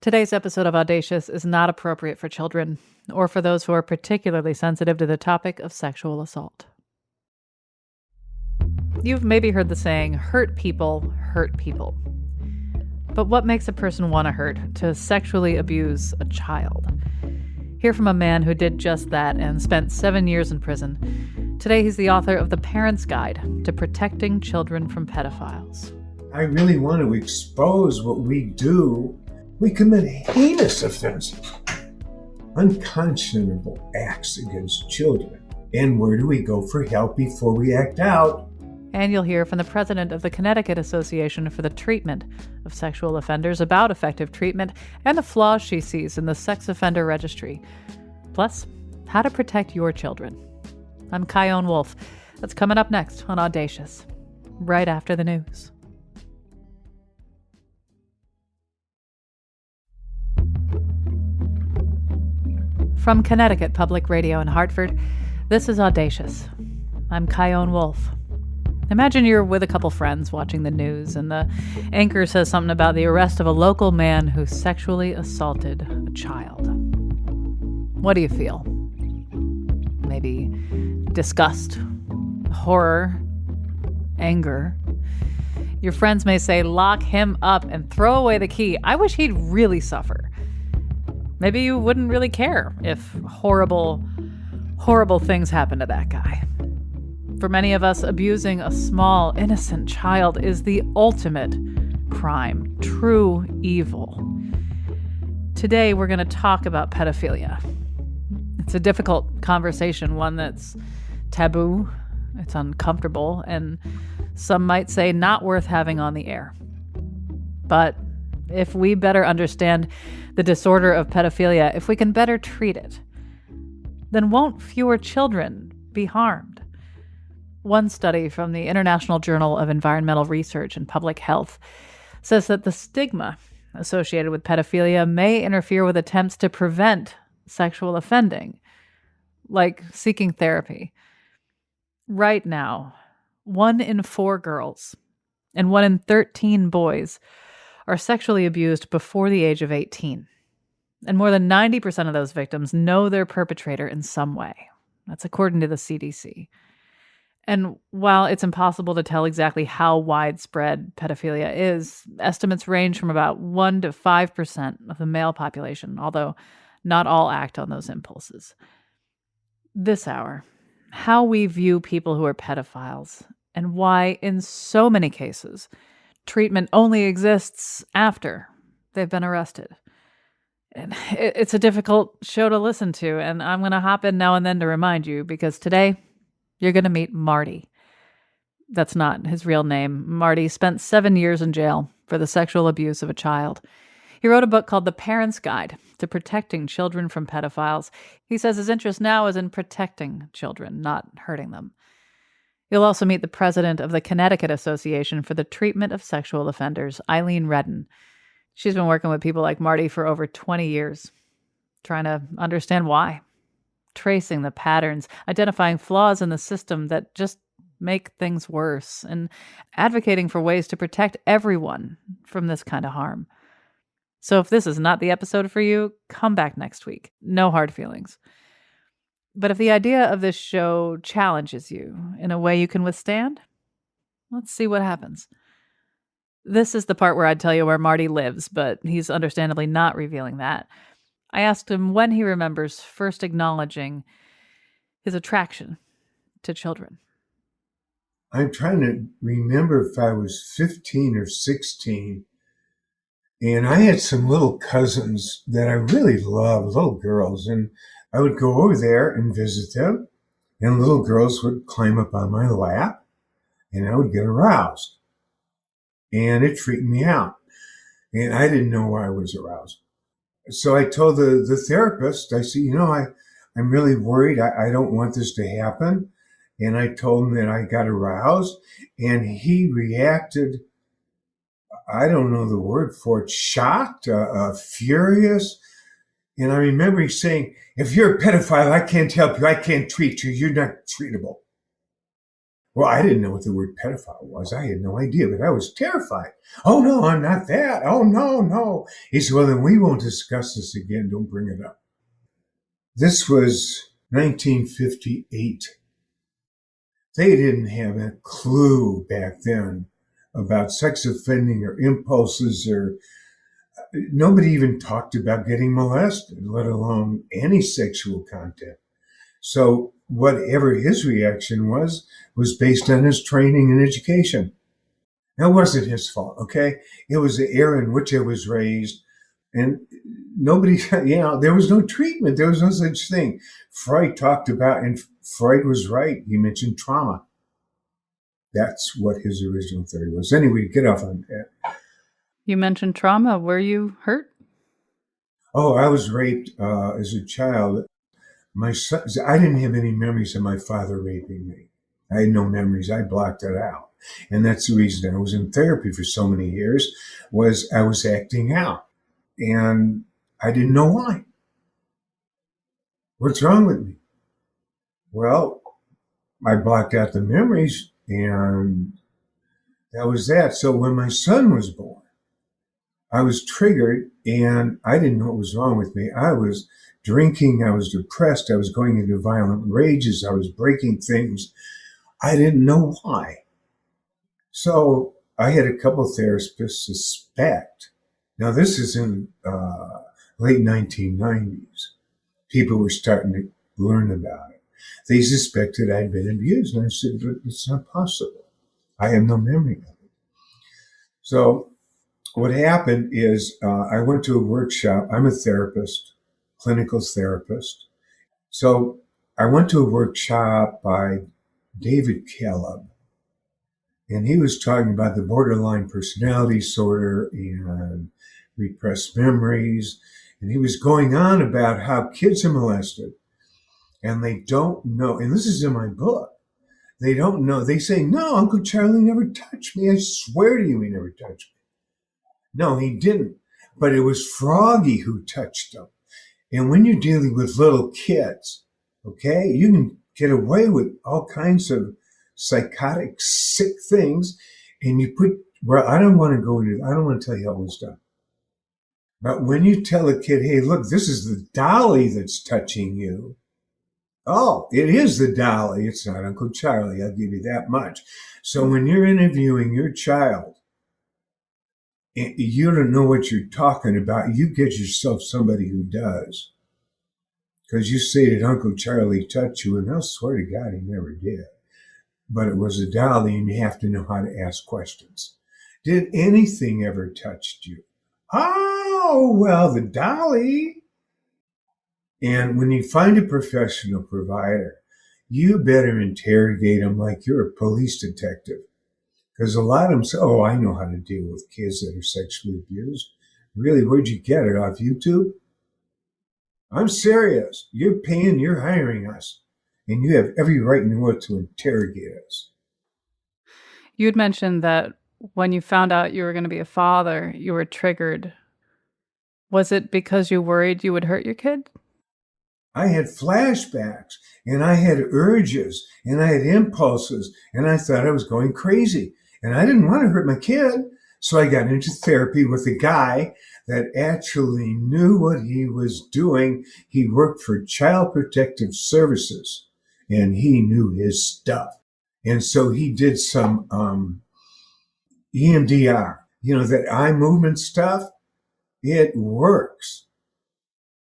Today's episode of Audacious is not appropriate for children or for those who are particularly sensitive to the topic of sexual assault. You've maybe heard the saying, hurt people hurt people. But what makes a person want to hurt to sexually abuse a child? Hear from a man who did just that and spent 7 years in prison. Today he's the author of The Parent's Guide to Protecting Children from Pedophiles. I really want to expose what we do. We commit heinous offenses, unconscionable acts against children. And where do we go for help before we act out? And you'll hear from the president of the Connecticut Association for the Treatment of Sexual Offenders about effective treatment and the flaws she sees in the sex offender registry. Plus, how to protect your children. I'm Kyone Wolf. That's coming up next on Audacious, right after the news. From Connecticut Public Radio in Hartford, this is Audacious. I'm Kyone Wolf. Imagine you're with a couple friends watching the news, and the anchor says something about the arrest of a local man who sexually assaulted a child. What do you feel? Maybe disgust, horror, anger. Your friends may say, lock him up and throw away the key. I wish he'd really suffer. Maybe you wouldn't really care if horrible, horrible things happen to that guy. For many of us, abusing a small, innocent child is the ultimate crime, true evil. Today, we're going to talk about pedophilia. It's a difficult conversation, one that's taboo, it's uncomfortable, and some might say not worth having on the air. But if we better understand the disorder of pedophilia, if we can better treat it, then won't fewer children be harmed? One study from the International Journal of Environmental Research and Public Health says that the stigma associated with pedophilia may interfere with attempts to prevent sexual offending, like seeking therapy. Right now, 1 in 4 girls and 1 in 13 boys are sexually abused before the age of 18. And more than 90% of those victims know their perpetrator in some way. That's according to the CDC. And while it's impossible to tell exactly how widespread pedophilia is, estimates range from about 1 to 5% of the male population, although not all act on those impulses. This hour, how we view people who are pedophiles and why, in so many cases, treatment only exists after they've been arrested. And it's a difficult show to listen to, and I'm going to hop in now and then to remind you, because today you're going to meet Marty. That's not his real name. Marty spent 7 years in jail for the sexual abuse of a child. He wrote a book called The Parent's Guide to Protecting Children from Pedophiles. He says his interest now is in protecting children, not hurting them. You'll also meet the president of the Connecticut Association for the Treatment of Sexual Offenders, Eileen Redden. She's been working with people like Marty for over 20 years, trying to understand why, tracing the patterns, identifying flaws in the system that just make things worse, and advocating for ways to protect everyone from this kind of harm. So if this is not the episode for you, come back next week. No hard feelings. But if the idea of this show challenges you in a way you can withstand, let's see what happens. This is the part where I'd tell you where Marty lives, but he's understandably not revealing that. I asked him when he remembers first acknowledging his attraction to children. I'm trying to remember if I was 15 or 16, and I had some little cousins that I really loved, little girls, and I would go over there and visit them, and little girls would climb up on my lap, and I would get aroused. And it freaked me out. And I didn't know why I was aroused. So I told the therapist, I said, I'm really worried. I don't want this to happen. And I told him that I got aroused. And he reacted, I don't know the word for it, shocked, furious. And I remember he saying, if you're a pedophile, I can't help you. I can't treat you. You're not treatable. Well, I didn't know what the word pedophile was. I had no idea, but I was terrified. Oh, no, I'm not that. Oh, no, no. He said, well, then we won't discuss this again. Don't bring it up. This was 1958. They didn't have a clue back then about sex offending or impulses, or nobody even talked about getting molested, let alone any sexual content. So whatever his reaction was based on his training and education. That wasn't his fault, okay? It was the era in which I was raised, and nobody, there was no treatment. There was no such thing. Freud talked about, and Freud was right. He mentioned trauma. That's what his original theory was. Anyway, get off on that. You mentioned trauma. Were you hurt? Oh, I was raped as a child. My son, I didn't have any memories of my father raping me. I had no memories. I blocked it out. And that's the reason I was in therapy for so many years, was I was acting out. And I didn't know why. What's wrong with me? Well, I blocked out the memories, and that was that. So when my son was born, I was triggered, and I didn't know what was wrong with me. I was drinking, I was depressed, I was going into violent rages, I was breaking things. I didn't know why. So I had a couple of therapists suspect. Now this is in late 1990s. People were starting to learn about it. They suspected I'd been abused, and I said, but it's not possible. I have no memory of it. So what happened is I went to a workshop. I'm a therapist, clinical therapist. So I went to a workshop by David Caleb, and he was talking about the borderline personality disorder and repressed memories. And he was going on about how kids are molested and they don't know. And this is in my book. They don't know. They say, no, Uncle Charlie never touched me. I swear to you, he never touched me. No, he didn't. But it was Froggy who touched him. And when you're dealing with little kids, okay, you can get away with all kinds of psychotic, sick things. And you put, well, I don't want to tell you how it was done. But when you tell a kid, hey, look, this is the dolly that's touching you. Oh, it is the dolly. It's not Uncle Charlie. I'll give you that much. So when you're interviewing your child, you don't know what you're talking about. You get yourself somebody who does. Because you say that Uncle Charlie touched you, and they'll swear to God he never did. But it was a dolly, and you have to know how to ask questions. Did anything ever touch you? Oh, well, the dolly. And when you find a professional provider, you better interrogate them like you're a police detective. Because a lot of them say, oh, I know how to deal with kids that are sexually abused. Really, where'd you get it? Off YouTube? I'm serious. You're hiring us. And you have every right in the world to interrogate us. You had mentioned that when you found out you were going to be a father, you were triggered. Was it because you worried you would hurt your kid? I had flashbacks, and I had urges, and I had impulses, and I thought I was going crazy. And I didn't want to hurt my kid. So I got into therapy with a guy that actually knew what he was doing. He worked for Child Protective Services, and he knew his stuff. And so he did some EMDR, that eye movement stuff. It works.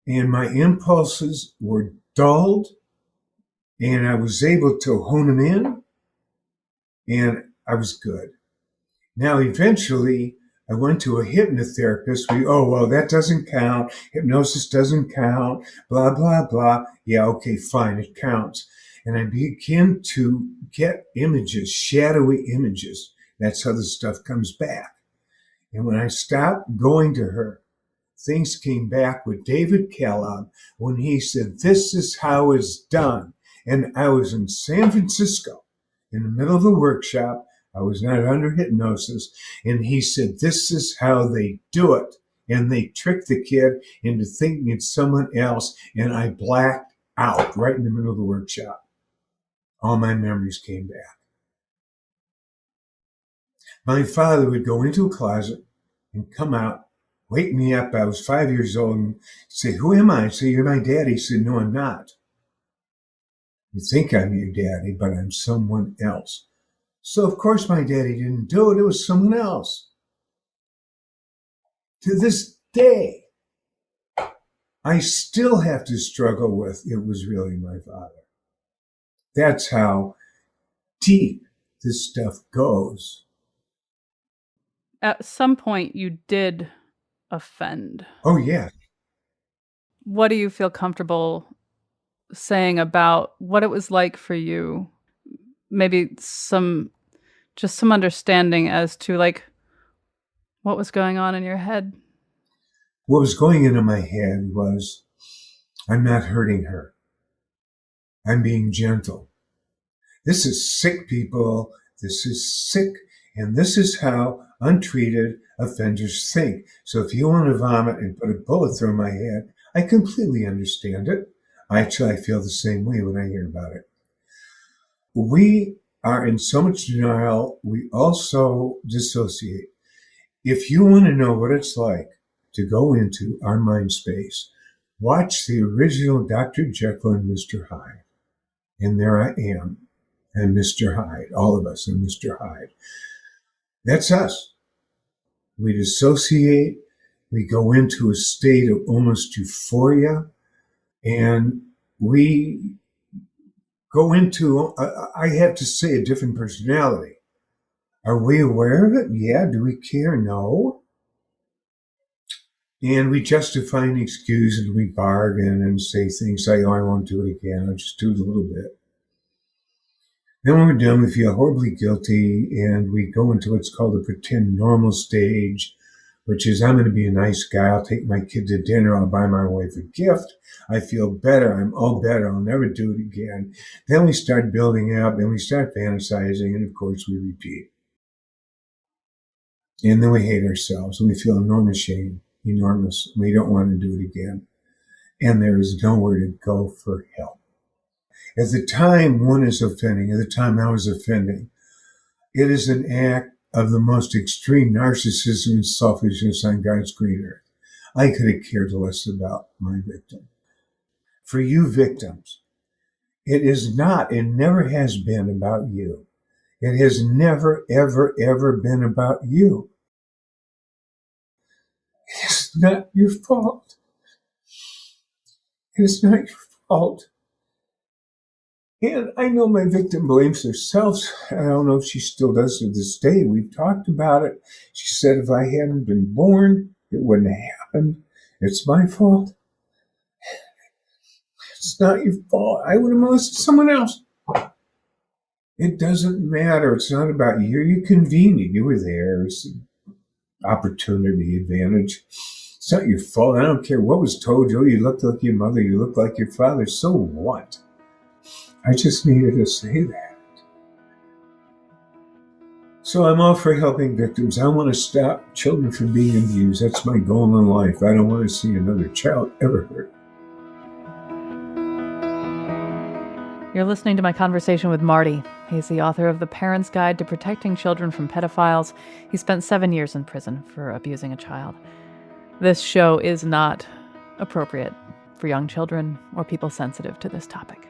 And my impulses were dulled, and I was able to hone them in, and I was good. Now, eventually, I went to a hypnotherapist. That doesn't count. Hypnosis doesn't count, blah, blah, blah. Yeah, okay, fine, it counts. And I began to get images, shadowy images. That's how the stuff comes back. And when I stopped going to her, things came back with David Kellogg when he said, this is how it's done. And I was in San Francisco in the middle of a workshop. I was not under hypnosis. And he said, this is how they do it. And they trick the kid into thinking it's someone else. And I blacked out right in the middle of the workshop. All my memories came back. My father would go into a closet and come out, wake me up. I was 5 years old and say, "Who am I?" I'd say, "You're my daddy." He said, "No, I'm not. You think I'm your daddy, but I'm someone else." So, of course, my daddy didn't do it. It was someone else. To this day, I still have to struggle with it was really my father. That's how deep this stuff goes. At some point, you did offend. Oh, yeah. What do you feel comfortable saying about what it was like for you? Maybe some understanding as to like what was going on in your head. What was going into my head was, I'm not hurting her. I'm being gentle. This is sick, people. This is sick. And this is how untreated offenders think. So if you want to vomit and put a bullet through my head, I completely understand it. Actually, I feel the same way when I hear about it. We are in so much denial, we also dissociate. If you want to know what it's like to go into our mind space, watch the original Dr. Jekyll and Mr. Hyde. And there I am, and Mr. Hyde, all of us and Mr. Hyde. That's us. We dissociate, we go into a state of almost euphoria, and we go into, I have to say, a different personality. Are we aware of it? Yeah. Do we care? No. And we justify and excuse and we bargain and say things like, "Oh, I won't do it again. I'll just do it a little bit." Then when we're done, we feel horribly guilty and we go into what's called the pretend normal stage, which is, I'm going to be a nice guy. I'll take my kid to dinner. I'll buy my wife a gift. I feel better. I'm all better. I'll never do it again. Then we start building up and we start fantasizing. And of course we repeat. And then we hate ourselves and we feel enormous shame, enormous. We don't want to do it again. And there is nowhere to go for help. At the time one is offending, at the time I was offending, it is an act of the most extreme narcissism and selfishness on God's green earth. I could have cared less about my victim. For you victims, it is not and never has been about you. It has never, ever, ever been about you. It's not your fault. It is not your fault. And I know my victim blames herself. I don't know if she still does to this day. We've talked about it. She said, if I hadn't been born, it wouldn't have happened. It's my fault. It's not your fault. I would have molested someone else. It doesn't matter. It's not about you. You're convenient. You were there. It's an opportunity advantage. It's not your fault. I don't care what was told you. You looked like your mother. You looked like your father. So what? I just needed to say that. So I'm all for helping victims. I want to stop children from being abused. That's my goal in life. I don't want to see another child ever hurt. You're listening to my conversation with Marty. He's the author of The Parent's Guide to Protecting Children from Pedophiles. He spent 7 years in prison for abusing a child. This show is not appropriate for young children or people sensitive to this topic.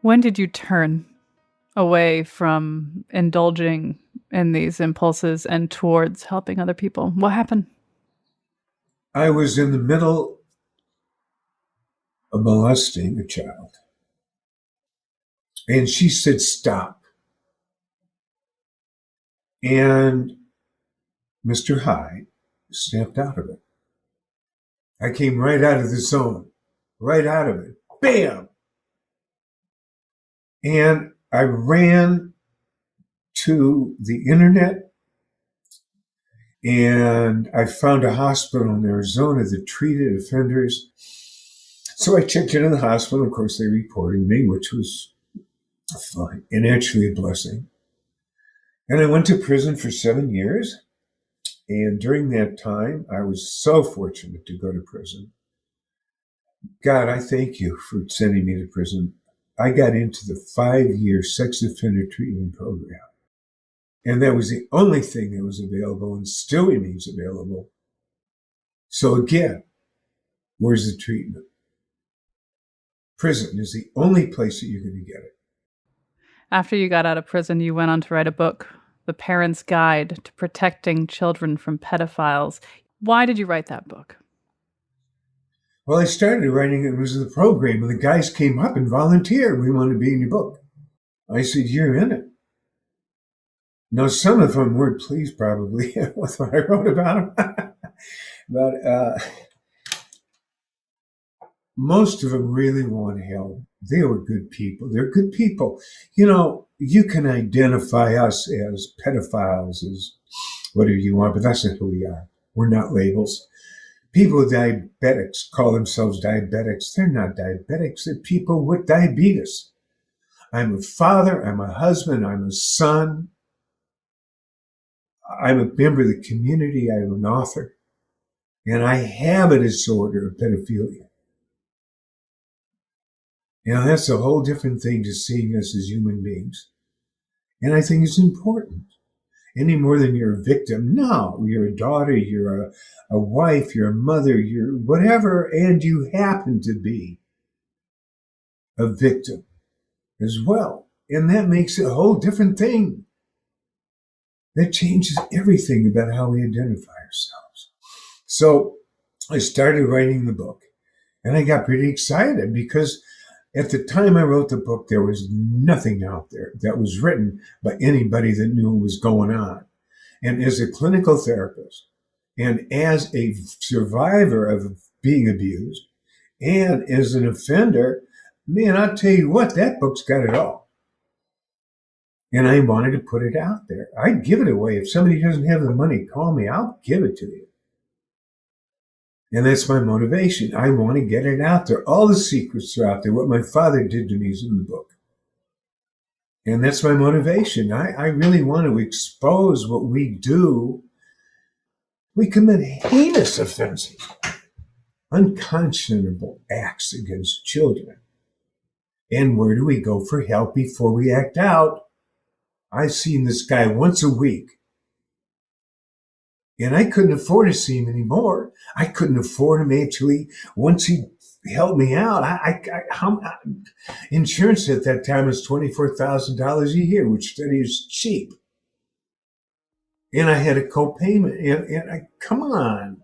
When did you turn away from indulging in these impulses and towards helping other people? What happened? I was in the middle of molesting a child. And she said, stop. And Mr. Hyde snapped out of it. I came right out of the zone, right out of it. Bam! And I ran to the internet and I found a hospital in Arizona that treated offenders. So I checked into the hospital. Of course, they reported me, which was fine and actually a blessing. And I went to prison for 7 years. And during that time, I was so fortunate to go to prison. God, I thank you for sending me to prison. I got into the 5-year sex offender treatment program. And that was the only thing that was available and still remains available. So again, where's the treatment? Prison is the only place that you're going to get it. After you got out of prison, you went on to write a book, The Parent's Guide to Protecting Children from Pedophiles. Why did you write that book? Well, I started writing it was the program, and the guys came up and volunteered. We want to be in your book. I said, you're in it. Now, some of them weren't pleased probably with what I wrote about them. But most of them really want help. They were good people. They're good people. You know, you can identify us as pedophiles, as whatever you want, but that's not who we are. We're not labels. People with diabetics call themselves diabetics. They're not diabetics. They're people with diabetes. I'm a father. I'm a husband. I'm a son. I'm a member of the community. I'm an author. And I have a disorder of pedophilia. You know, that's a whole different thing to seeing us as human beings. And I think it's important. Any more than you're a victim. No, you're a daughter, you're a wife, you're a mother, you're whatever, and you happen to be a victim as well. And that makes it a whole different thing. That changes everything about how we identify ourselves. So I started writing the book, and I got pretty excited because at the time I wrote the book, there was nothing out there that was written by anybody that knew what was going on. And as a clinical therapist, and as a survivor of being abused, and as an offender, man, I'll tell you what, that book's got it all. And I wanted to put it out there. I'd give it away. If somebody doesn't have the money, call me. I'll give it to you. And that's my motivation. I want to get it out there. All the secrets are out there. What my father did to me is in the book. And that's my motivation. I really want to expose what we do. We commit heinous offenses, unconscionable acts against children. And where do we go for help before we act out? I've seen this guy once a week. And I couldn't afford to see him anymore. I couldn't afford him actually once he helped me out. Insurance at that time was $24,000 a year, which study is cheap. And I had a co-payment. And come on.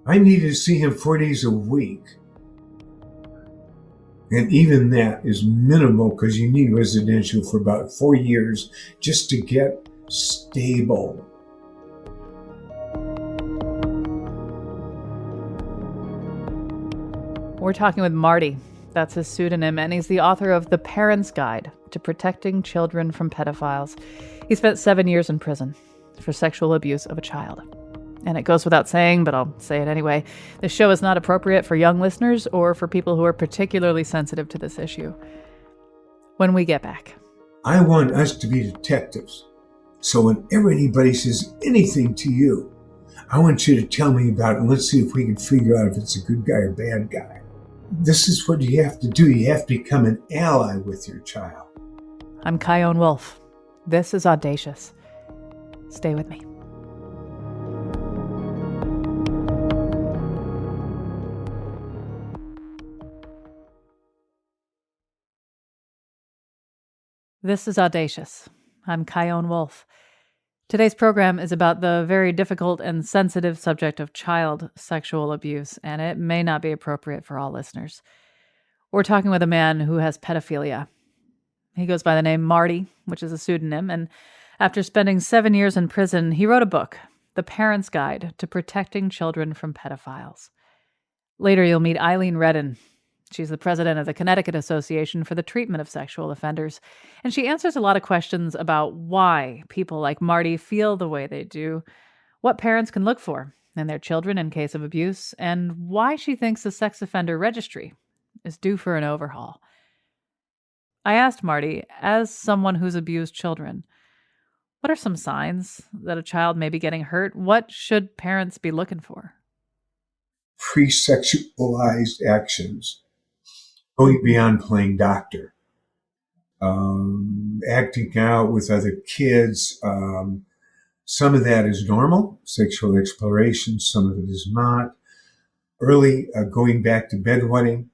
I needed to see him 4 days a week. And even that is minimal because you need residential for about 4 years just to get stable. We're talking with Marty. That's his pseudonym, and he's the author of The Parent's Guide to Protecting Children from Pedophiles. He spent 7 years in prison for sexual abuse of a child. And it goes without saying, but I'll say it anyway, this show is not appropriate for young listeners or for people who are particularly sensitive to this issue. When we get back. I want us to be detectives. So whenever anybody says anything to you, I want you to tell me about it, and let's see if we can figure out if it's a good guy or bad guy. This is what you have to do. You have to become an ally with your child. I'm Chion Wolf. This is Audacious. Stay with me. This is Audacious. I'm Chion Wolf. Today's program is about the very difficult and sensitive subject of child sexual abuse, and it may not be appropriate for all listeners. We're talking with a man who has pedophilia. He goes by the name Marty, which is a pseudonym, and after spending 7 years in prison, he wrote a book, The Parent's Guide to Protecting Children from Pedophiles. Later, you'll meet Eileen Redden. She's the president of the Connecticut Association for the Treatment of Sexual Offenders, and she answers a lot of questions about why people like Marty feel the way they do, what parents can look for in their children in case of abuse, and why she thinks the sex offender registry is due for an overhaul. I asked Marty, as someone who's abused children, what are some signs that a child may be getting hurt? What should parents be looking for? Pre-sexualized actions going beyond playing doctor, acting out with other kids. Some of that is normal, sexual exploration. Some of it is not. Early going back to bedwetting,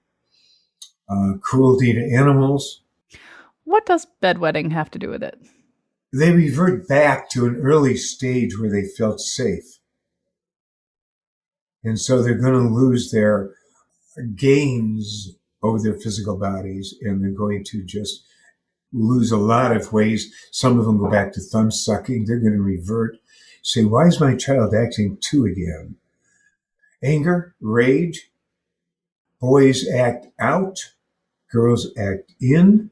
cruelty to animals. What does bedwetting have to do with it? They revert back to an early stage where they felt safe. And so they're going to lose their gains over their physical bodies, and they're going to just lose a lot of ways. Some of them go back to thumb sucking. They're going to revert. Say, why is my child acting two again? Anger, rage. Boys act out. Girls act in.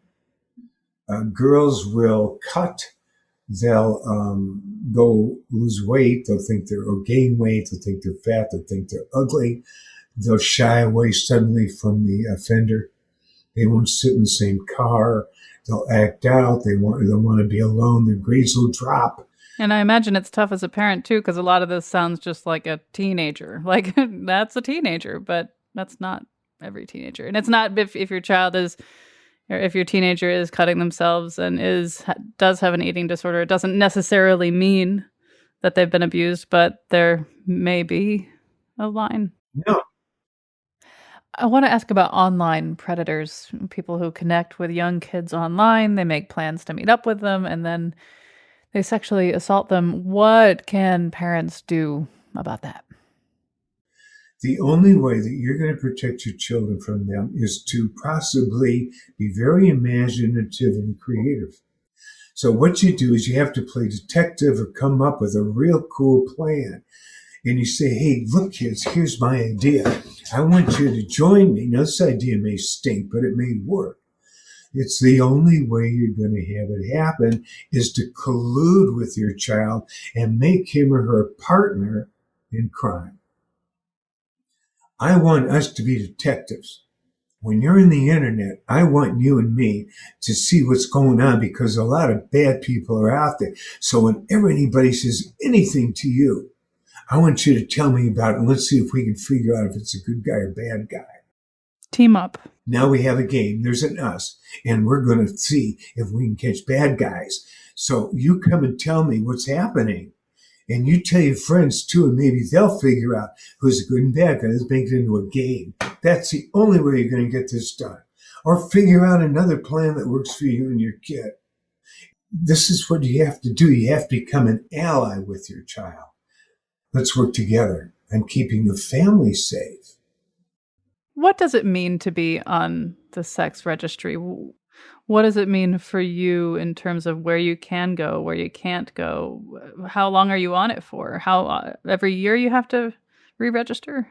Girls will cut. They'll go lose weight. They'll think or gain weight. They'll think they're fat. They'll think they're ugly. They'll shy away suddenly from the offender. They won't sit in the same car. They'll act out. They'll want to be alone. Their grades will drop. And I imagine it's tough as a parent, too, because a lot of this sounds just like a teenager. Like, that's a teenager, but that's not every teenager. And it's not if your child is, or if your teenager is cutting themselves and does have an eating disorder, it doesn't necessarily mean that they've been abused, but there may be a line. No. I want to ask about online predators, people who connect with young kids online. They make plans to meet up with them, and then they sexually assault them. What can parents do about that? The only way that you're going to protect your children from them is to possibly be very imaginative and creative. So what you do is you have to play detective or come up with a real cool plan. And you say, hey, look, kids, here's my idea. I want you to join me. Now, this idea may stink, but it may work. It's the only way you're going to have it happen is to collude with your child and make him or her a partner in crime. I want us to be detectives. When you're in the internet, I want you and me to see what's going on because a lot of bad people are out there. So whenever anybody says anything to you, I want you to tell me about it, and let's see if we can figure out if it's a good guy or bad guy. Team up. Now we have a game. There's an us, and we're going to see if we can catch bad guys. So you come and tell me what's happening, and you tell your friends too, and maybe they'll figure out who's a good and bad guy. Let's make it into a game. That's the only way you're going to get this done. Or figure out another plan that works for you and your kid. This is what you have to do. You have to become an ally with your child. Let's work together on keeping the family safe. What does it mean to be on the sex registry? What does it mean for you in terms of where you can go, where you can't go? How long are you on it for? How every year you have to re-register?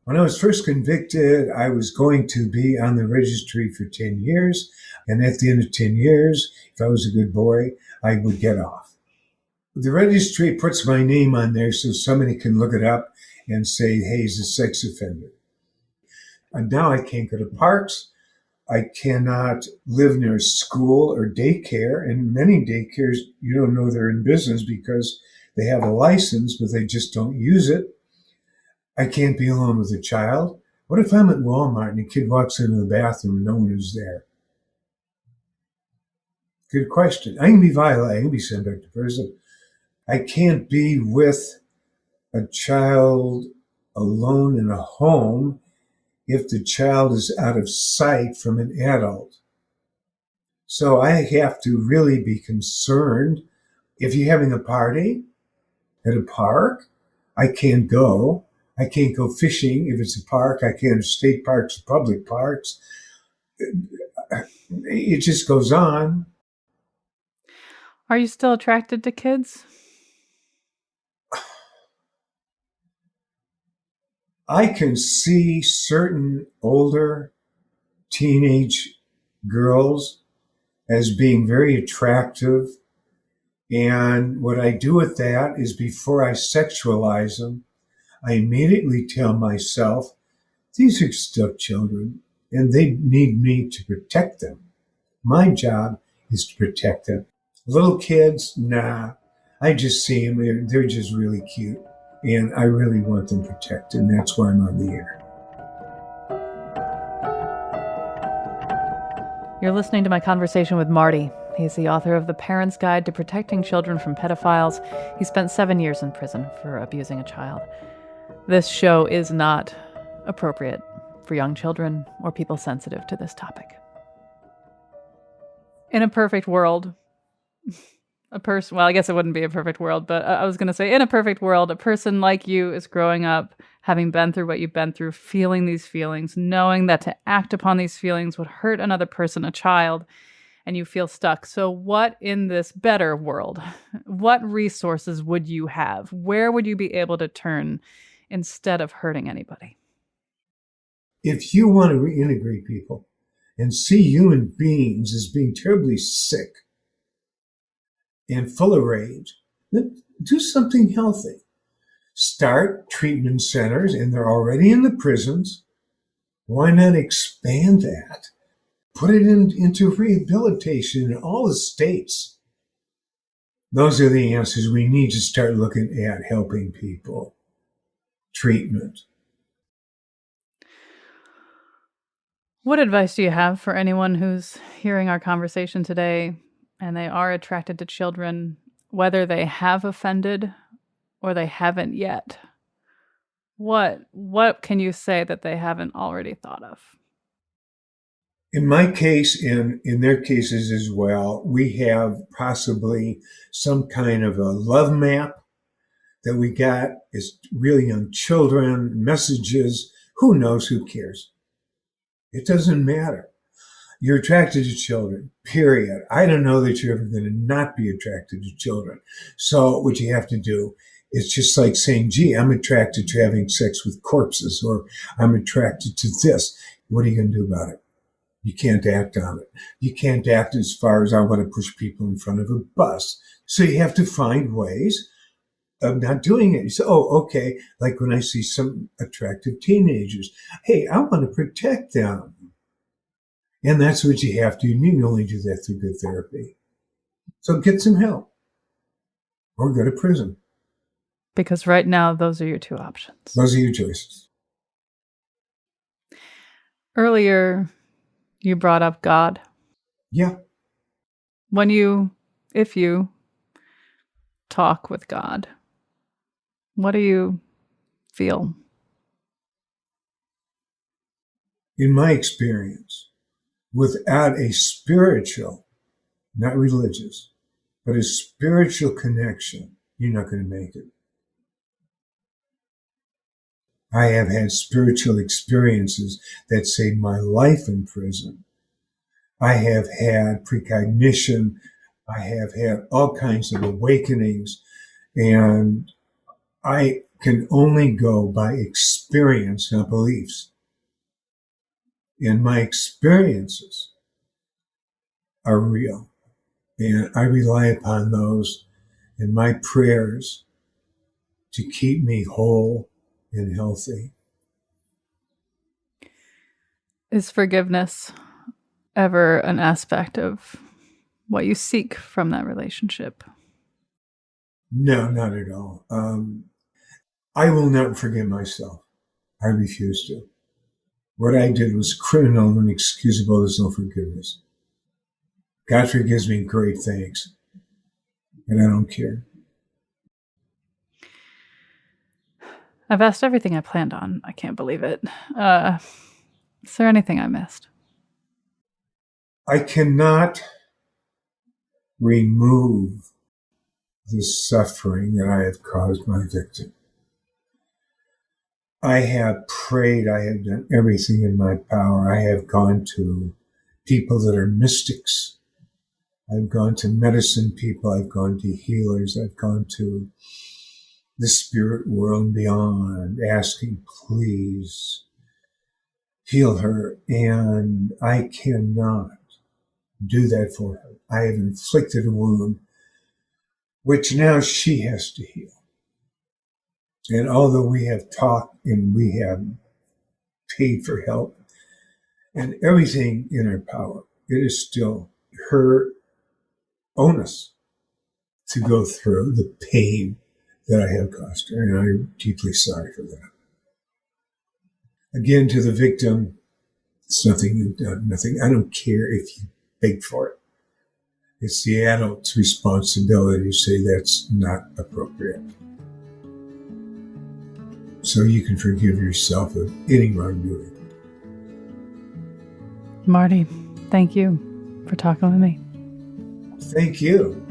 When I was first convicted, I was going to be on the registry for 10 years. And at the end of 10 years, if I was a good boy, I would get off. The registry puts my name on there so somebody can look it up and say, hey, he's a sex offender. And now I can't go to parks. I cannot live near a school or daycare. And many daycares, you don't know they're in business because they have a license, but they just don't use it. I can't be alone with a child. What if I'm at Walmart and a kid walks into the bathroom and no one is there? Good question. I can be violated. I can be sent back to prison. I can't be with a child alone in a home if the child is out of sight from an adult. So I have to really be concerned. If you're having a party at a park, I can't go. I can't go fishing if it's a park. I can't have state parks or public parks. It just goes on. Are you still attracted to kids? I can see certain older teenage girls as being very attractive. And what I do with that is before I sexualize them, I immediately tell myself, these are still children and they need me to protect them. My job is to protect them. Little kids, nah. I just see them. They're just really cute. And I really want them protected. And that's why I'm on the air. You're listening to my conversation with Marty. He's the author of The Parent's Guide to Protecting Children from Pedophiles. He spent 7 years in prison for abusing a child. This show is not appropriate for young children or people sensitive to this topic. In a perfect world, well, I guess it wouldn't be a perfect world, but I was going to say, in a perfect world, a person like you is growing up, having been through what you've been through, feeling these feelings, knowing that to act upon these feelings would hurt another person, a child, and you feel stuck. So what in this better world, what resources would you have? Where would you be able to turn instead of hurting anybody? If you want to reintegrate people and see human beings as being terribly sick and full of rage, then do something healthy. Start treatment centers, and they're already in the prisons. Why not expand that? Put it into rehabilitation in all the states. Those are the answers we need to start looking at helping people. Treatment. What advice do you have for anyone who's hearing our conversation today and they are attracted to children, whether they have offended or they haven't yet? What can you say that they haven't already thought of? In my case, and in their cases as well, we have possibly some kind of a love map that we got as really young children, messages. Who knows? Who cares? It doesn't matter. You're attracted to children, period. I don't know that you're ever going to not be attracted to children. So what you have to do is just like saying, gee, I'm attracted to having sex with corpses, or I'm attracted to this. What are you going to do about it? You can't act on it. You can't act as far as I want to push people in front of a bus. So you have to find ways of not doing it. You say, oh, okay, like when I see some attractive teenagers, hey, I want to protect them. And that's what you have to do. You can only do that through good therapy. So get some help or go to prison. Because right now, those are your two options. Those are your choices. Earlier, you brought up God. Yeah. If you talk with God, what do you feel? In my experience, without a spiritual, not religious, but a spiritual connection, you're not going to make it. I have had spiritual experiences that saved my life in prison. I have had precognition. I have had all kinds of awakenings, and I can only go by experience, not beliefs. And my experiences are real, and I rely upon those in my prayers to keep me whole and healthy. Is forgiveness ever an aspect of what you seek from that relationship? No, not at all. I will not forgive myself. I refuse to. What I did was criminal and inexcusable. There's no forgiveness. God forgives me, great, thanks. And I don't care. I've asked everything I planned on. I can't believe it. Is there anything I missed? I cannot remove the suffering that I have caused my victim. I have prayed. I have done everything in my power. I have gone to people that are mystics. I've gone to medicine people. I've gone to healers. I've gone to the spirit world and beyond, asking, please heal her. And I cannot do that for her. I have inflicted a wound, which now she has to heal. And although we have talked and we have paid for help and everything in our power, it is still her onus to go through the pain that I have caused her. And I'm deeply sorry for that. Again, to the victim, it's nothing you've done, nothing. I don't care if you beg for it. It's the adult's responsibility to say that's not appropriate. So you can forgive yourself of any wrongdoing. Marty, thank you for talking with me. Thank you.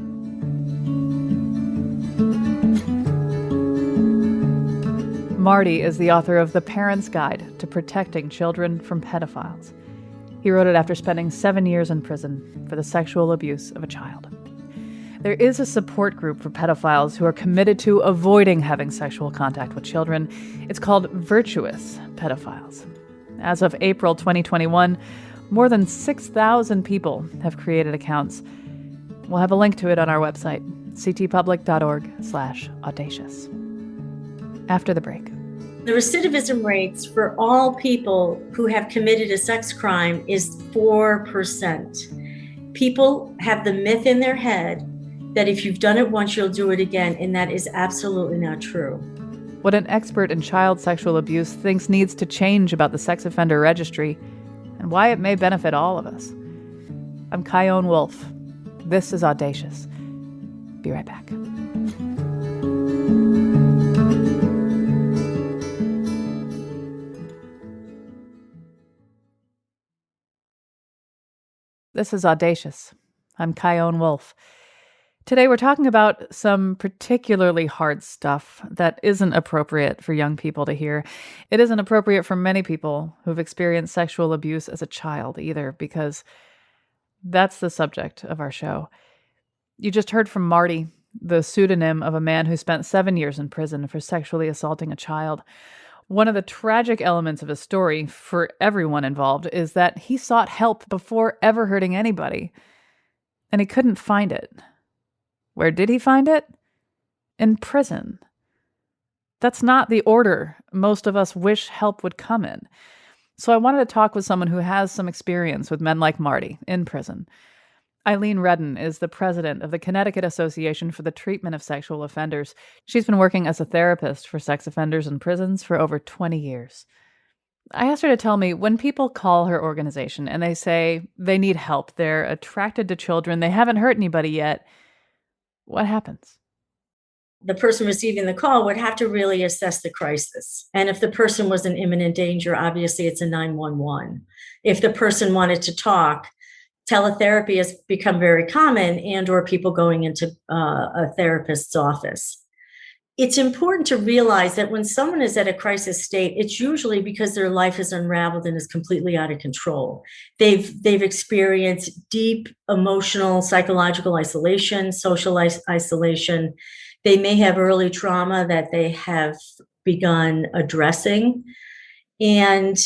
Marty is the author of The Parent's Guide to Protecting Children from Pedophiles. He wrote it after spending 7 years in prison for the sexual abuse of a child. There is a support group for pedophiles who are committed to avoiding having sexual contact with children. It's called Virtuous Pedophiles. As of April 2021, more than 6,000 people have created accounts. We'll have a link to it on our website, ctpublic.org/audacious. After the break. The recidivism rates for all people who have committed a sex crime is 4%. People have the myth in their head that if you've done it once, you'll do it again, and that is absolutely not true. What an expert in child sexual abuse thinks needs to change about the sex offender registry, and why it may benefit all of us. I'm Chion Wolf. This is Audacious. Be right back. This is Audacious. I'm Chion Wolf. Today we're talking about some particularly hard stuff that isn't appropriate for young people to hear. It isn't appropriate for many people who've experienced sexual abuse as a child either, because that's the subject of our show. You just heard from Marty, the pseudonym of a man who spent 7 years in prison for sexually assaulting a child. One of the tragic elements of his story for everyone involved is that he sought help before ever hurting anybody, and he couldn't find it. Where did he find it? In prison. That's not the order most of us wish help would come in. So I wanted to talk with someone who has some experience with men like Marty in prison. Eileen Redden is the president of the Connecticut Association for the Treatment of Sexual Offenders. She's been working as a therapist for sex offenders in prisons for over 20 years. I asked her to tell me, when people call her organization and they say they need help, they're attracted to children, they haven't hurt anybody yet, what happens? The person receiving the call would have to really assess the crisis. And if the person was in imminent danger, obviously it's a 911. If the person wanted to talk, teletherapy has become very common, and or people going into a therapist's office. It's important to realize that when someone is at a crisis state, it's usually because their life is unraveled and is completely out of control. They've experienced deep emotional, psychological isolation, social isolation. They may have early trauma that they have begun addressing. And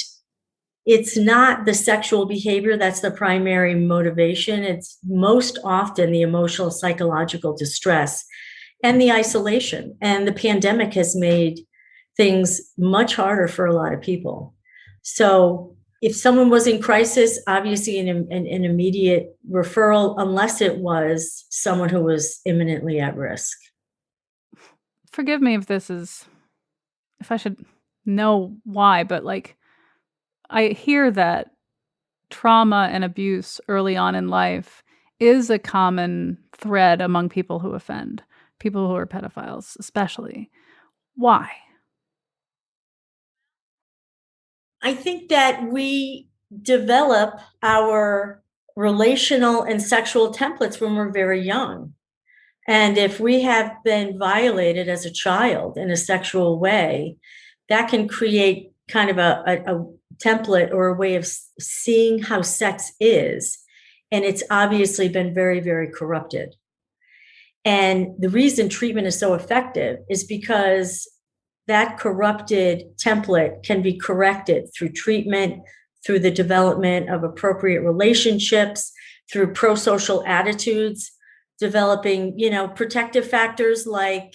it's not the sexual behavior that's the primary motivation. It's most often the emotional, psychological distress and the isolation. And the pandemic has made things much harder for a lot of people. So if someone was in crisis, obviously an immediate referral, unless it was someone who was imminently at risk. Forgive me if I should know why, but I hear that trauma and abuse early on in life is a common thread among people who offend, people who are pedophiles especially. Why? I think that we develop our relational and sexual templates when we're very young. And if we have been violated as a child in a sexual way, that can create kind of a template or a way of seeing how sex is. And it's obviously been very, very corrupted. And the reason treatment is so effective is because that corrupted template can be corrected through treatment, through the development of appropriate relationships, through pro-social attitudes, developing, protective factors like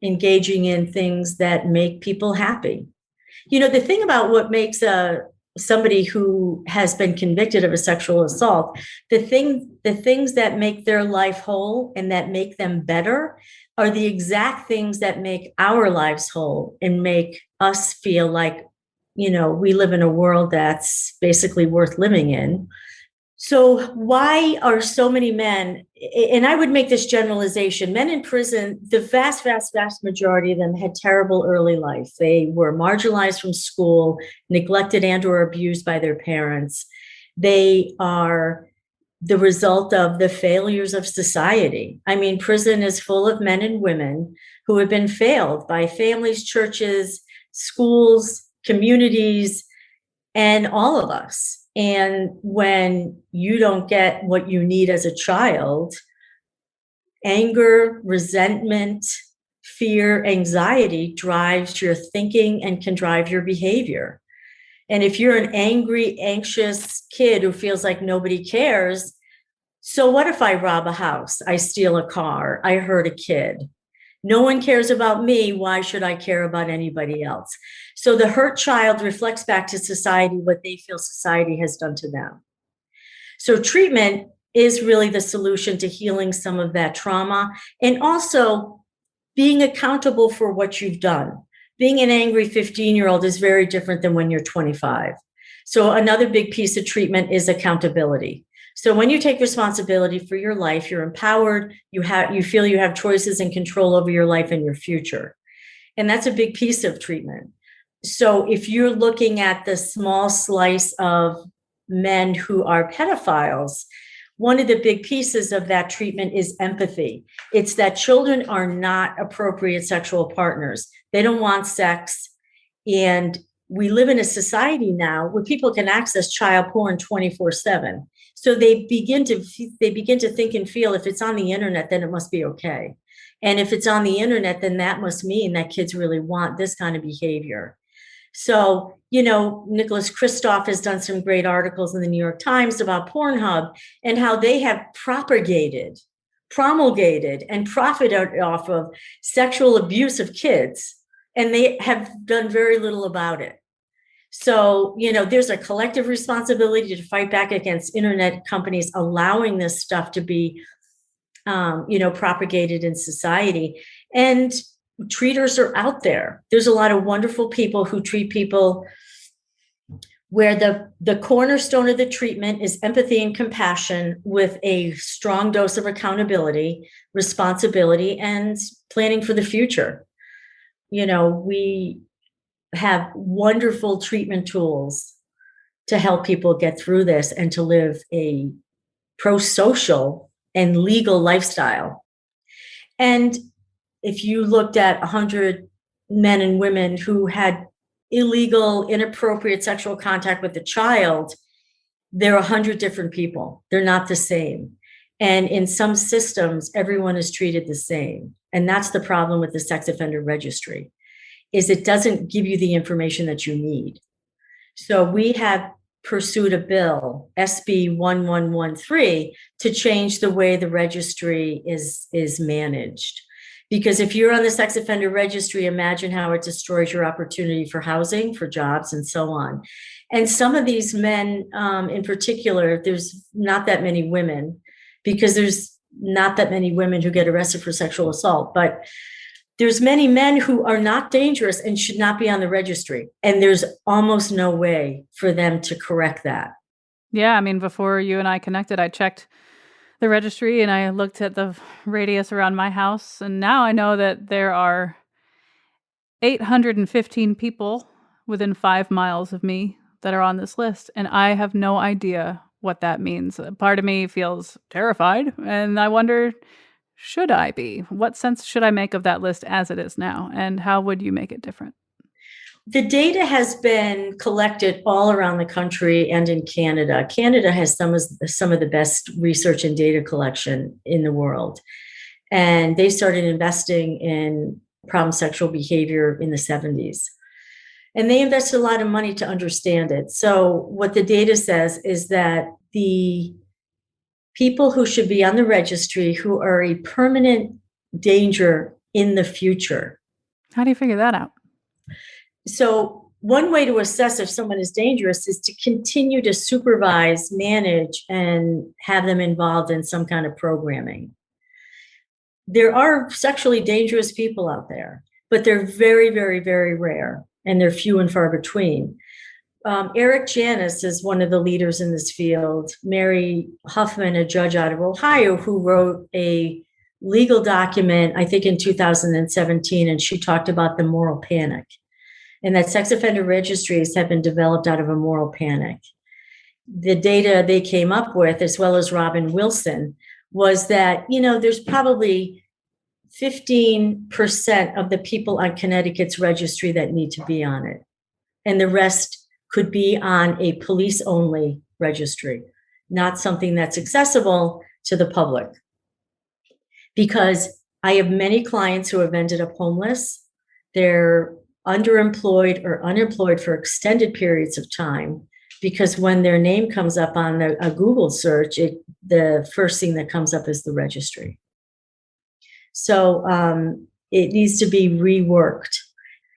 engaging in things that make people happy. The thing about what makes somebody who has been convicted of a sexual assault, the things that make their life whole and that make them better are the exact things that make our lives whole and make us feel like, we live in a world that's basically worth living in. So why are so many men, and I would make this generalization, men in prison, the vast, vast, vast majority of them had terrible early life. They were marginalized from school, neglected and or abused by their parents. They are the result of the failures of society. I mean, prison is full of men and women who have been failed by families, churches, schools, communities, and all of us. And when you don't get what you need as a child, anger, resentment, fear, anxiety drives your thinking and can drive your behavior. And if you're an angry, anxious kid who feels like nobody cares, so what if I rob a house? I steal a car, I hurt a kid. No one cares about me. Why should I care about anybody else? So the hurt child reflects back to society what they feel society has done to them. So treatment is really the solution to healing some of that trauma and also being accountable for what you've done. Being an angry 15-year-old is very different than when you're 25. So another big piece of treatment is accountability. So when you take responsibility for your life, you're empowered, you feel you have choices and control over your life and your future. And that's a big piece of treatment. So if you're looking at the small slice of men who are pedophiles, one of the big pieces of that treatment is empathy. It's that children are not appropriate sexual partners. They don't want sex. And we live in a society now where people can access child porn 24/7. So they begin to think and feel if it's on the internet, then it must be okay. And if it's on the internet, then that must mean that kids really want this kind of behavior. So, Nicholas Kristof has done some great articles in the New York Times about Pornhub and how they have promulgated, and profited off of sexual abuse of kids. And they have done very little about it. So, there's a collective responsibility to fight back against internet companies allowing this stuff to be, propagated in society. And treaters are out there. There's a lot of wonderful people who treat people where the cornerstone of the treatment is empathy and compassion with a strong dose of accountability, responsibility, and planning for the future. We have wonderful treatment tools to help people get through this and to live a pro-social and legal lifestyle. And if you looked at 100 men and women who had illegal, inappropriate sexual contact with a child, they're 100 different people. They're not the same. And in some systems, everyone is treated the same. And that's the problem with the sex offender registry, is it doesn't give you the information that you need. So we have pursued a bill, SB 1113, to change the way the registry is managed. Because if you're on the sex offender registry, imagine how it destroys your opportunity for housing, for jobs, and so on. And some of these men, in particular, there's not that many women, because there's not that many women who get arrested for sexual assault, but there's many men who are not dangerous and should not be on the registry. And there's almost no way for them to correct that. Yeah, I mean, before you and I connected, I checked the registry and I looked at the radius around my house. And now I know that there are 815 people within 5 miles of me that are on this list. And I have no idea what that means. Part of me feels terrified. And I wonder, should I be? What sense should I make of that list as it is now? And how would you make it different? The data has been collected all around the country and in Canada. Canada has some of the best research and data collection in the world. And they started investing in problem sexual behavior in the 70s. And they invested a lot of money to understand it. So what the data says is that the people who should be on the registry who are a permanent danger in the future. How do you figure that out? So one way to assess if someone is dangerous is to continue to supervise, manage, and have them involved in some kind of programming. There are sexually dangerous people out there, but they're very, very, very rare, and they're few and far between. Eric Janis is one of the leaders in this field. Mary Huffman, a judge out of Ohio, who wrote a legal document, I think in 2017, and she talked about the moral panic, and that sex offender registries have been developed out of a moral panic. The data they came up with, as well as Robin Wilson, was that, there's probably 15% of the people on Connecticut's registry that need to be on it. And the rest could be on a police-only registry, not something that's accessible to the public. Because I have many clients who have ended up homeless. They're underemployed or unemployed for extended periods of time, because when their name comes up on a Google search, the first thing that comes up is the registry. So it needs to be reworked.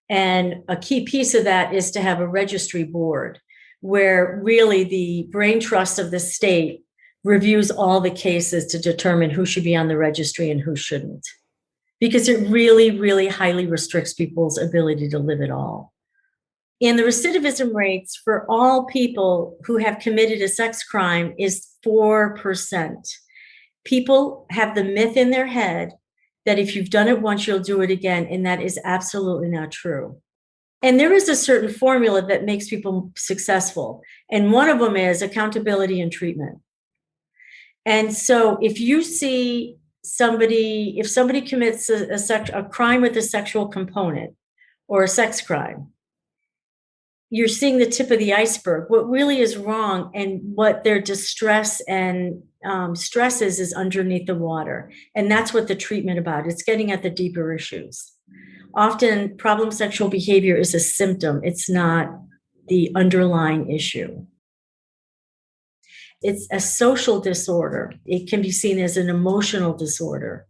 And a key piece of that is to have a registry board where really the brain trust of the state reviews all the cases to determine who should be on the registry and who shouldn't. Because it really, really highly restricts people's ability to live at all. And the recidivism rates for all people who have committed a sex crime is 4%. People have the myth in their head that if you've done it once, you'll do it again. And that is absolutely not true. And there is a certain formula that makes people successful. And one of them is accountability and treatment. And so if you see if somebody commits a crime with a sexual component or a sex crime, you're seeing the tip of the iceberg. What really is wrong and what their distress and stress is underneath the water. And that's what the treatment about. It's getting at the deeper issues. Often problem sexual behavior is a symptom. It's not the underlying issue. It's a social disorder. It can be seen as an emotional disorder.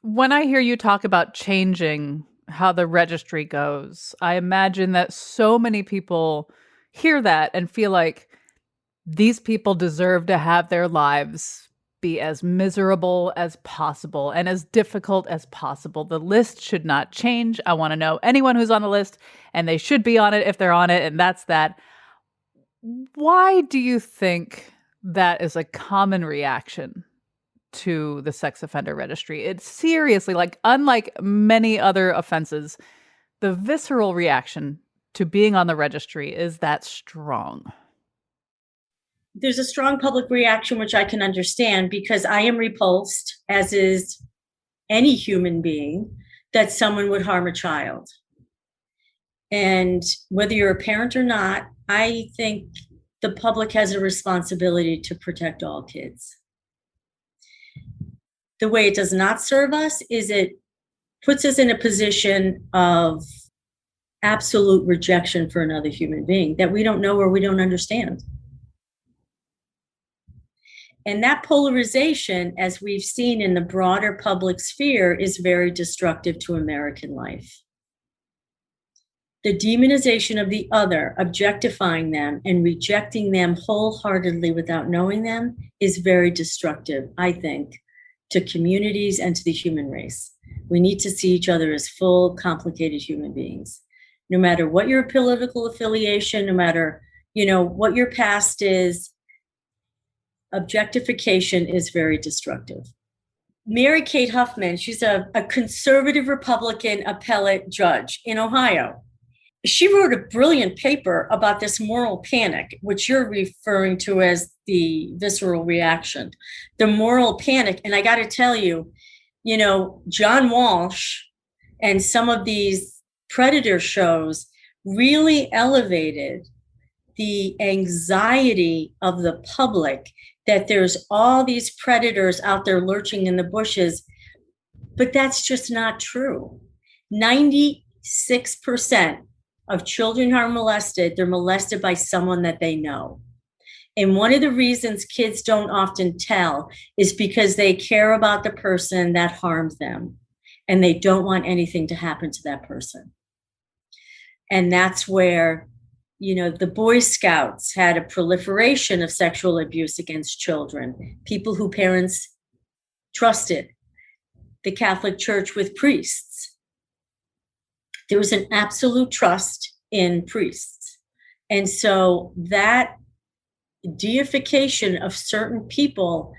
When I hear you talk about changing how the registry goes, I imagine that so many people hear that and feel like these people deserve to have their lives be as miserable as possible and as difficult as possible. The list should not change. I want to know anyone who's on the list, and they should be on it if they're on it, and that's that. Why do you think that is a common reaction to the sex offender registry? It's seriously, like, unlike many other offenses, the visceral reaction to being on the registry is that strong. There's a strong public reaction, which I can understand, because I am repulsed, as is any human being, that someone would harm a child. And whether you're a parent or not, I think the public has a responsibility to protect all kids. The way it does not serve us is it puts us in a position of absolute rejection for another human being that we don't know or we don't understand. And that polarization, as we've seen in the broader public sphere, is very destructive to American life. The demonization of the other, objectifying them and rejecting them wholeheartedly without knowing them, is very destructive, I think, to communities and to the human race. We need to see each other as full, complicated human beings. No matter what your political affiliation, no matter, what your past is, objectification is very destructive. Mary Kate Huffman, she's a conservative Republican appellate judge in Ohio. She wrote a brilliant paper about this moral panic, which you're referring to as the visceral reaction, the moral panic. And I got to tell you, John Walsh and some of these predator shows really elevated the anxiety of the public that there's all these predators out there lurching in the bushes. But that's just not true. 96% of children who are molested, they're molested by someone that they know. And one of the reasons kids don't often tell is because they care about the person that harmed them and they don't want anything to happen to that person. And that's where, the Boy Scouts had a proliferation of sexual abuse against children, people who parents trusted, the Catholic Church with priests. There was an absolute trust in priests. And so that deification of certain people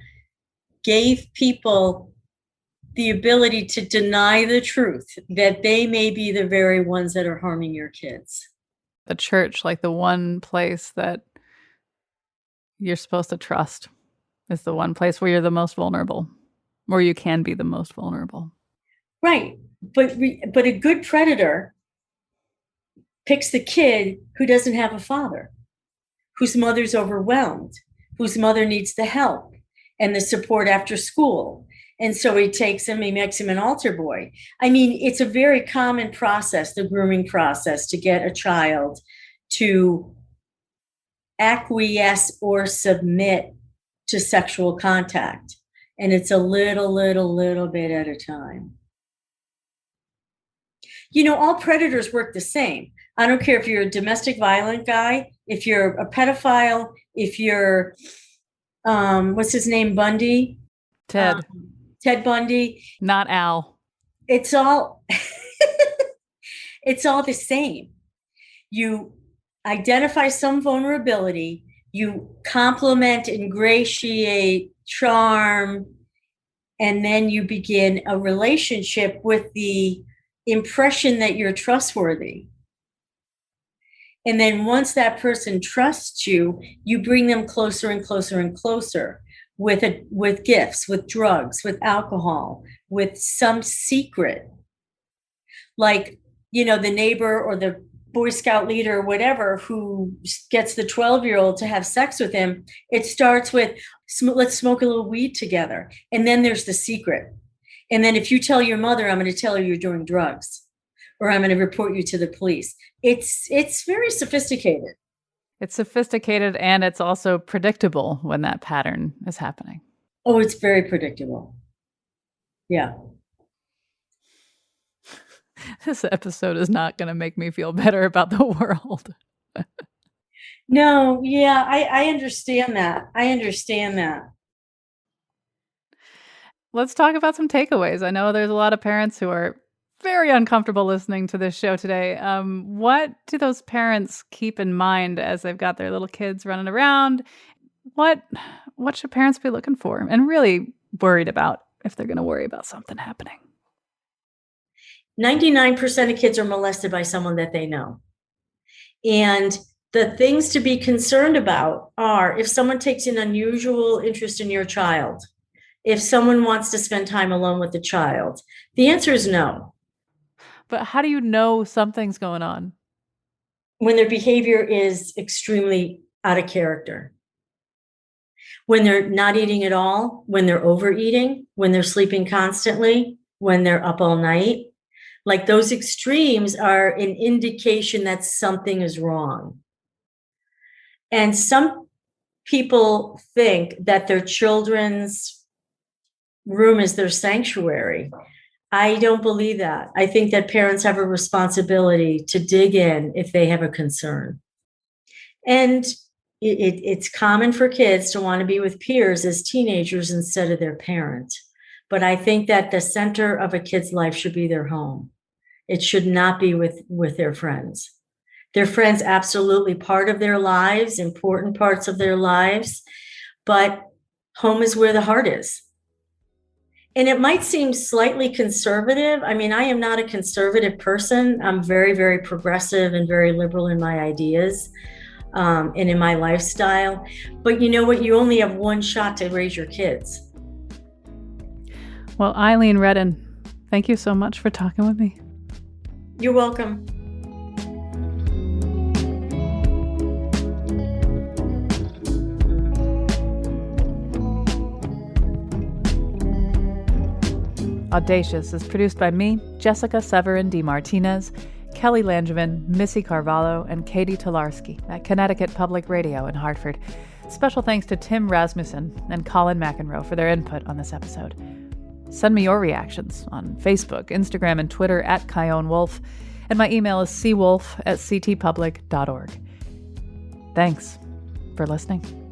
gave people the ability to deny the truth that they may be the very ones that are harming your kids. The church, like the one place that you're supposed to trust, is the one place where you're the most vulnerable, where you can be the most vulnerable. Right. But a good predator picks the kid who doesn't have a father, whose mother's overwhelmed, whose mother needs the help and the support after school. And so he takes him, he makes him an altar boy. I mean, it's a very common process, the grooming process, to get a child to acquiesce or submit to sexual contact. And it's a little bit at a time. You know, all predators work the same. I don't care if you're a domestic violent guy, if you're a pedophile, if you're, what's his name, Bundy? Ted Bundy. Not Al. It's all it's all the same. You identify some vulnerability, you compliment, ingratiate, charm, and then you begin a relationship with the impression that you're trustworthy. And then once that person trusts you, you bring them closer and closer and closer with gifts, with drugs, with alcohol, with some secret. Like, you know, the neighbor or the Boy Scout leader or whatever who gets the 12-year-old to have sex with him. It starts with, let's smoke a little weed together. And then there's the secret. And then if you tell your mother, I'm going to tell her you're doing drugs, or I'm going to report you to the police. It's very sophisticated. It's sophisticated, and it's also predictable when that pattern is happening. Oh, it's very predictable. Yeah. This episode is not going to make me feel better about the world. No, yeah, I understand that. I understand that. Let's talk about some takeaways. I know there's a lot of parents who are very uncomfortable listening to this show today. What do those parents keep in mind as they've got their little kids running around? What should parents be looking for and really worried about if they're going to worry about something happening? 99% of kids are molested by someone that they know. And the things to be concerned about are if someone takes an unusual interest in your child, if someone wants to spend time alone with the child, the answer is no. But how do you know something's going on? When their behavior is extremely out of character. When they're not eating at all, when they're overeating, when they're sleeping constantly, when they're up all night. Like those extremes are an indication that something is wrong. And some people think that their children's room is their sanctuary. I don't believe that. I think that parents have a responsibility to dig in if they have a concern. And it's common for kids to want to be with peers as teenagers instead of their parent. But I think that the center of a kid's life should be their home. It should not be with their friends. Their friends, absolutely part of their lives, important parts of their lives, but home is where the heart is. And it might seem slightly conservative. I mean, I am not a conservative person. I'm very, very progressive and very liberal in my ideas and in my lifestyle. But you know what? You only have one shot to raise your kids. Well, Eileen Redden, thank you so much for talking with me. You're welcome. Audacious is produced by me, Jessica Severin DeMartinez, Kelly Langevin, Missy Carvalho, and Katie Tolarski at Connecticut Public Radio in Hartford. Special thanks to Tim Rasmussen and Colin McEnroe for their input on this episode. Send me your reactions on Facebook, Instagram, and Twitter at Chion Wolf, and my email is cwolf@ctpublic.org. Thanks for listening.